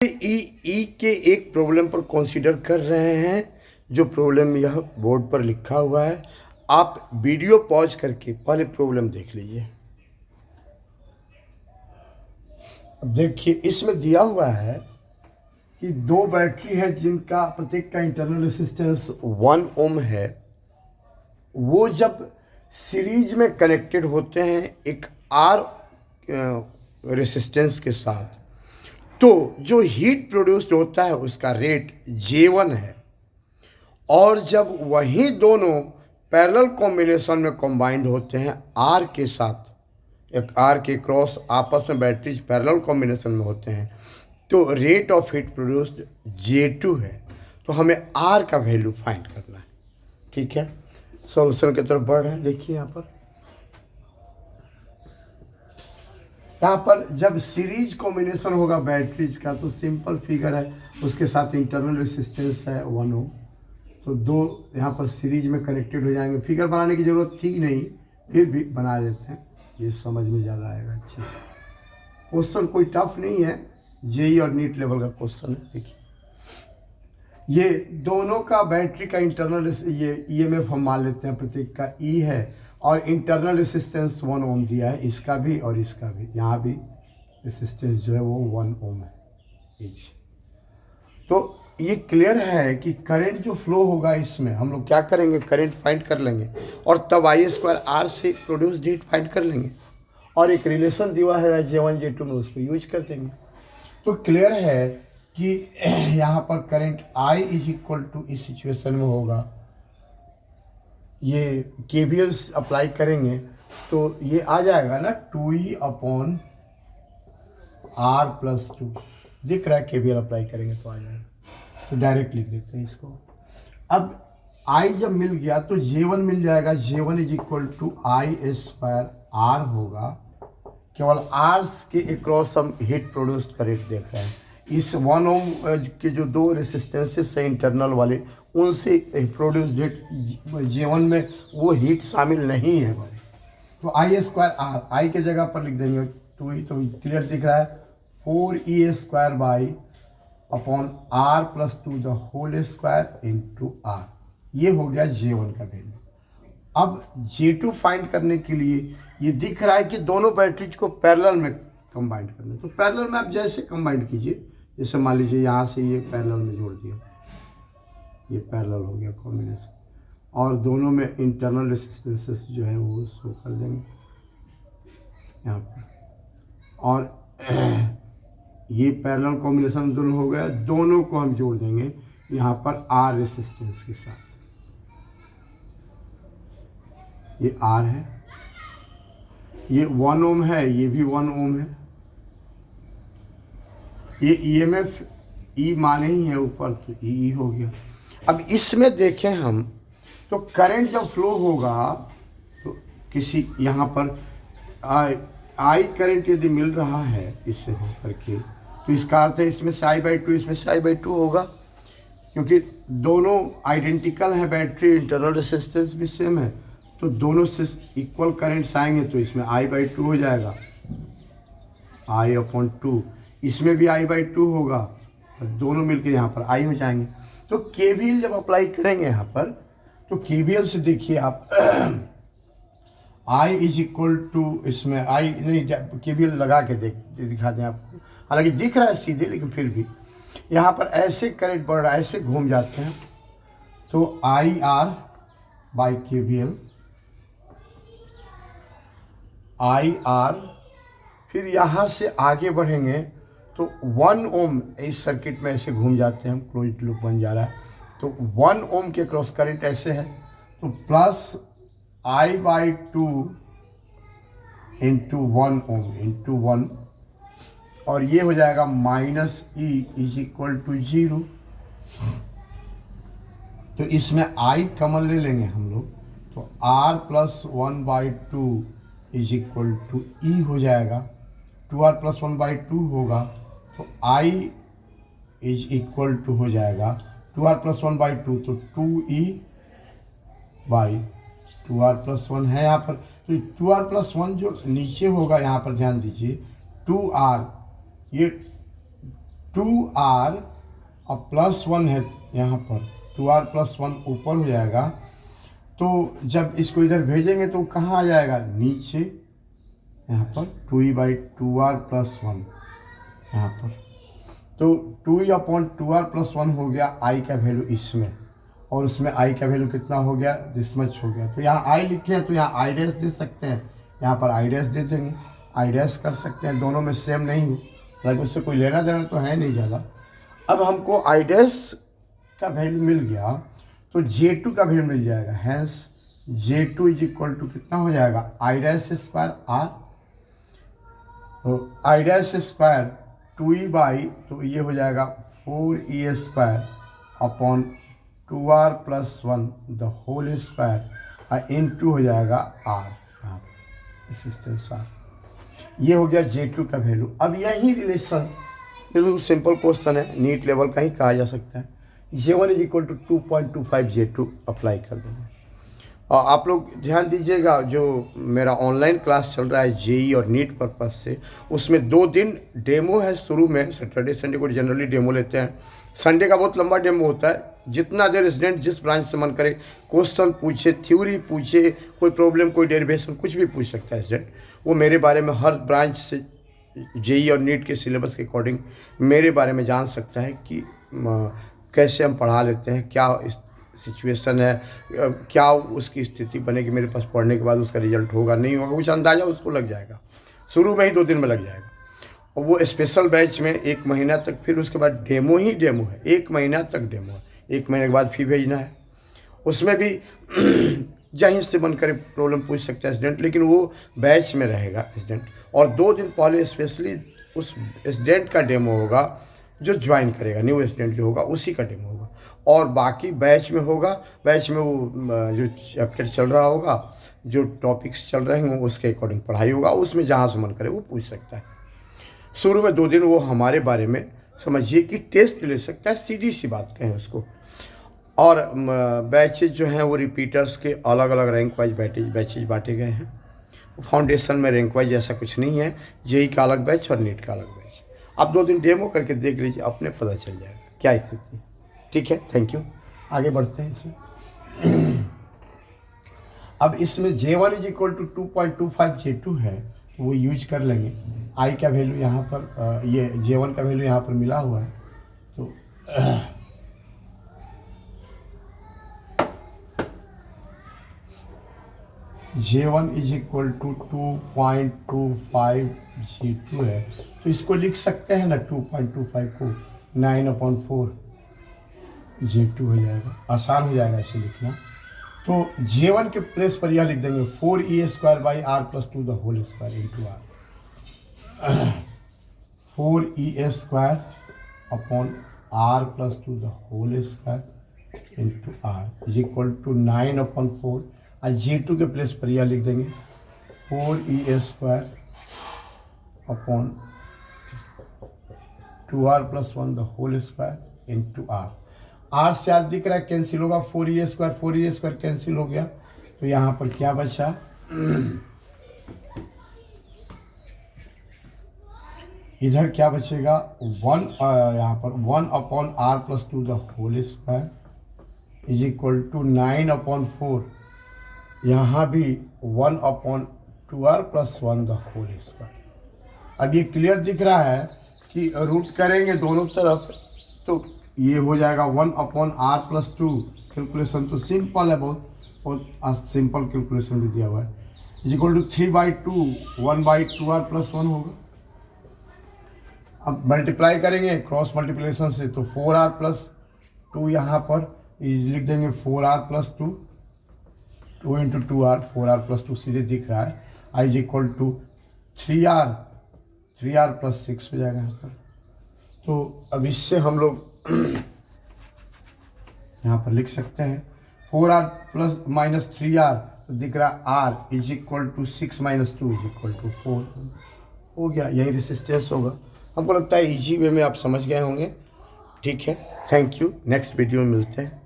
ई के एक प्रॉब्लम पर कंसीडर कर रहे हैं। जो प्रॉब्लम यह बोर्ड पर लिखा हुआ है, आप वीडियो पॉज करके पहले प्रॉब्लम देख लीजिए। अब देखिए, इसमें दिया हुआ है कि दो बैटरी है जिनका प्रत्येक का इंटरनल रेसिस्टेंस 1 ओम है। वो जब सीरीज में कनेक्टेड होते हैं एक आर रेसिस्टेंस के साथ, तो जो हीट प्रोड्यूस्ड होता है उसका रेट J1 है। और जब वही दोनों पैरेलल कॉम्बिनेशन में कंबाइंड होते हैं आर के साथ, एक आर के क्रॉस आपस में बैटरीज पैरेलल कॉम्बिनेशन में होते हैं, तो rate of heat produced J2 है। तो हमें आर का वैल्यू फाइंड करना है। ठीक है, सॉल्यूशन की तरफ बढ़ रहे हैं। देखिए यहाँ पर जब सीरीज कॉम्बिनेशन होगा बैटरीज का, तो सिंपल फिगर है, उसके साथ इंटरनल रेसिस्टेंस है 1 ओम, तो दो यहाँ पर सीरीज में कनेक्टेड हो जाएंगे। फिगर बनाने की ज़रूरत थी नहीं, फिर भी बना देते हैं, ये समझ में ज़्यादा आएगा अच्छे से। क्वेश्चन कोई टफ नहीं है, जेई और नीट लेवल का क्वेश्चन है। देखिए, ये दोनों का बैटरी का इंटरनल ये ईएमएफ हम मान लेते हैं, प्रत्येक का ई है, और इंटरनल रेसिस्टेंस 1 ओम दिया है, इसका भी और इसका भी। यहाँ भी रेसिस्टेंस जो है वो 1 ओम है ईच। तो ये क्लियर है कि करंट जो फ्लो होगा इसमें हम लोग क्या करेंगे, करंट फाइंड कर लेंगे और तब I² R से प्रोड्यूस हीट फाइंड कर लेंगे, और एक रिलेशन दिया है J1 J2 में, उसको यूज कर देंगे। तो क्लियर है कि यहाँ पर current I is equal to इस सिचुएशन में होगा, ये KVL अप्लाई करेंगे तो ये आ जाएगा ना 2E/R+2। दिख रहा है, KVL अप्लाई करेंगे तो आ जाएगा, तो डायरेक्ट लिख देते हैं इसको। अब I जब मिल गया तो J1 मिल जाएगा, J1 is equal to I² होगा। केवल R के अक्रॉस हम हीट प्रोड्यूस का रेट देख रहे हैं। इस 1 ओम के जो दो रेसिस्टेंसेस हैं इंटरनल वाले, उनसे प्रोड्यूस हीट J1 में वो हीट शामिल नहीं है हमारे, तो I² I के जगह पर लिख देंगे 2E, तो क्लियर दिख रहा है 4E² / R+2² R। ये हो गया J1 का वैल्यू। अब J2 फाइंड करने के लिए ये दिख रहा है कि दोनों बैटरीज को पैरेलल में कंबाइन करना है, तो पैरेलल में आप जैसे कंबाइन कीजिए, जैसे मान लीजिए यहाँ से ये पैरेलल में जोड़ दिया, ये पैरेलल हो गया कॉम्बिनेशन, और दोनों में इंटरनल रेसिस्टेंसेस जो है वो शो कर देंगे यहाँ पर, और ये पैरेलल कॉम्बिनेशन दोनों हो गया, दोनों को हम जोड़ देंगे यहाँ पर R रेसिस्टेंस के साथ। ये R है, ये 1 ओम है, ये भी 1 ओम है। ये EMF E माने ही है ऊपर, तो E हो गया। अब इसमें देखें हम, तो करंट जब फ्लो होगा तो किसी यहाँ पर I करंट यदि मिल रहा है इससे हो करके, तो इसका अर्थ है इसमें से I/2, इसमें से I/2 होगा, क्योंकि दोनों आइडेंटिकल है, बैटरी इंटरनल रेसिस्टेंस भी सेम है, तो दोनों से इक्वल करंट्स आएंगे, तो इसमें I/2 हो जाएगा, I/2, इसमें भी I/2 होगा, और दोनों मिलके यहाँ पर I हो जाएंगे। तो KVL जब अप्लाई करेंगे यहाँ पर, तो KVL से देखिए आप I इज इक्वल टू, इसमें I नहीं, KVL लगा के दिखा दें आपको, हालांकि दिख रहा है सीधे, लेकिन फिर भी यहाँ पर ऐसे करंट बढ़ रहा है, ऐसे घूम जाते हैं, तो IR/KVL, IR, फिर यहाँ से आगे बढ़ेंगे तो 1 ओम इस सर्किट में ऐसे घूम जाते हैं, हम क्लोज्ड लूप बन जा रहा है, तो 1 ओम के क्रॉस करंट ऐसे है, तो plus I/2 into 1 ohm into 1, और ये हो जाएगा -E इज इक्वल टू 0। तो इसमें I कॉमन ले लेंगे हम लोग, तो R+1/2 is equal to E हो जाएगा, 2R+1/2 होगा, तो I इज इक्वल टू हो जाएगा 2R+1/2, तो 2E/2R+1 है यहाँ पर, तो 2R+1 जो नीचे होगा यहाँ पर ध्यान दीजिए, 2R, ये 2R और +1 है यहाँ पर, 2R + 1 ऊपर हो जाएगा। तो जब इसको इधर भेजेंगे तो कहाँ आ जाएगा, नीचे यहाँ पर 2E/2R + 1 यहाँ पर। तो 2E/2R + 1 हो गया I का वैल्यू इसमें, और उसमें I का वैल्यू कितना हो गया, दिस मच हो गया। तो यहाँ I लिखे हैं तो यहाँ I डैश दे सकते हैं, यहाँ पर I डैश दे देंगे, I डैश कर सकते हैं, दोनों में सेम नहीं है, हालांकि उससे कोई लेना देना तो है नहीं ज़्यादा। अब हमको I डैश का वैल्यू मिल गया तो J2 का वैल्यू मिल जाएगा, हैंस J2 = कितना हो जाएगा, I डैश स्क्वायर R, तो I डैश स्क्वायर 2E/, तो ये हो जाएगा 4E² upon 2R + 1 the whole square into हो जाएगा R, रेसिस्टेंस R। ये हो गया J2 का वैल्यू। अब यही रिलेशन बिल्कुल सिंपल क्वेश्चन है, नीट लेवल का ही कहा जा सकता है। J1 = 2.25 J2 अप्लाई कर देंगे। और आप लोग ध्यान दीजिएगा, जो मेरा ऑनलाइन क्लास चल रहा है जेई और नीट पर्पस से, उसमें 2 दिन डेमो है। शुरू में सैटरडे संडे को जनरली डेमो लेते हैं, संडे का बहुत लंबा डेमो होता है। जितना देर स्टूडेंट जिस ब्रांच से मन करे क्वेश्चन पूछे, थ्योरी पूछे, कोई प्रॉब्लम, कोई डेरिवेशन, कुछ भी पूछ सकता है स्टूडेंट। वो मेरे बारे में हर ब्रांच से जेई और नीट के सिलेबस के अकॉर्डिंग मेरे बारे में जान सकता है कि कैसे हम पढ़ा लेते हैं, क्या सिचुएशन है, क्या उसकी स्थिति बनेगी मेरे पास पढ़ने के बाद, उसका रिजल्ट होगा नहीं होगा, कुछ अंदाज़ा उसको लग जाएगा। शुरू में ही 2 दिन में लग जाएगा। और वो स्पेशल बैच में 1 महीना तक, फिर उसके बाद डेमो ही डेमो है, 1 महीना तक डेमो है। 1 महीने के बाद फी भेजना है। उसमें भी जहीं से मन करे प्रॉब्लम पूछ सकता है स्टूडेंट, लेकिन वो बैच में रहेगा स्टूडेंट। और 2 दिन पहले स्पेशली उस स्टूडेंट का डेमो होगा जो ज्वाइन करेगा, न्यू स्टूडेंट जो होगा उसी का डेमो होगा। और बाकी बैच में होगा, बैच में वो जो चैप्टर चल रहा होगा, जो टॉपिक्स चल रहे हैं उसके अकॉर्डिंग पढ़ाई होगा। उसमें जहाँ से मन करे वो पूछ सकता है। शुरू में 2 दिन वो हमारे बारे में समझिए कि टेस्ट ले सकता है, सीधी सी बात कहें उसको। और बैचेज जो हैं वो रिपीटर्स के अलग अलग रैंक वाइज बैचेज बांटे गए हैं। फाउंडेशन में रैंक वाइज ऐसा कुछ नहीं है, जेई का अलग बैच और नीट का अलग बैच। आप 2 दिन डेमो करके देख लीजिए, अपने पता चल जाएगा क्या स्थिति है। ठीक है, थैंक यू। आगे बढ़ते हैं इसमें। अब इसमें J1 = 2.25 J2 है, वो यूज कर लेंगे। I का वैल्यू यहाँ पर, ये J1 का वैल्यू यहाँ पर मिला हुआ है, तो J1 = 2.25 J2 है, तो इसको लिख सकते हैं ना, 2.25 को 9/4 J2 हो जाएगा, आसान हो जाएगा इसे लिखना। तो J1 के प्लेस पर यह लिख देंगे 4E² + 2 the whole square into R। 4E² upon R + 2 the whole square into R = 9/4। और J2 के प्लेस पर यह लिख देंगे 4E² upon 2R + 1 the whole square into R। R से R दिख रहा है, कैंसिल होगा, 4E² कैंसिल हो गया। तो यहाँ पर क्या बचा, इधर क्या बचेगा, 1, यहाँ पर 1/R + 2 द होल स्क्वायर = 9/4। यहाँ भी 1/2R + 1 द होल स्क्वायर। अब ये क्लियर दिख रहा है कि रूट करेंगे दोनों तरफ तो ये हो जाएगा 1/R + 2। कैलकुलेशन तो सिंपल है, बहुत सिंपल कैलकुलेशन भी दिया हुआ है, = 3/2, 1/2R + 1 होगा। अब मल्टीप्लाई करेंगे क्रॉस मल्टीप्लिकेशन से, तो 4R + 2 यहाँ पर लिख देंगे 4R + 2, 2 × 2R, 4R + 2 सीधे दिख रहा है। I = 3R + 6 हो जाएगा यहाँ पर। तो अब इससे हम लोग यहाँ पर लिख सकते हैं 4R + -3R, तो दिख रहा R = 6 - 2 = 4 हो गया। यही रेसिस्टेंस होगा। हमको लगता है इजी वे में आप समझ गए होंगे। ठीक है, थैंक यू। नेक्स्ट वीडियो में मिलते हैं।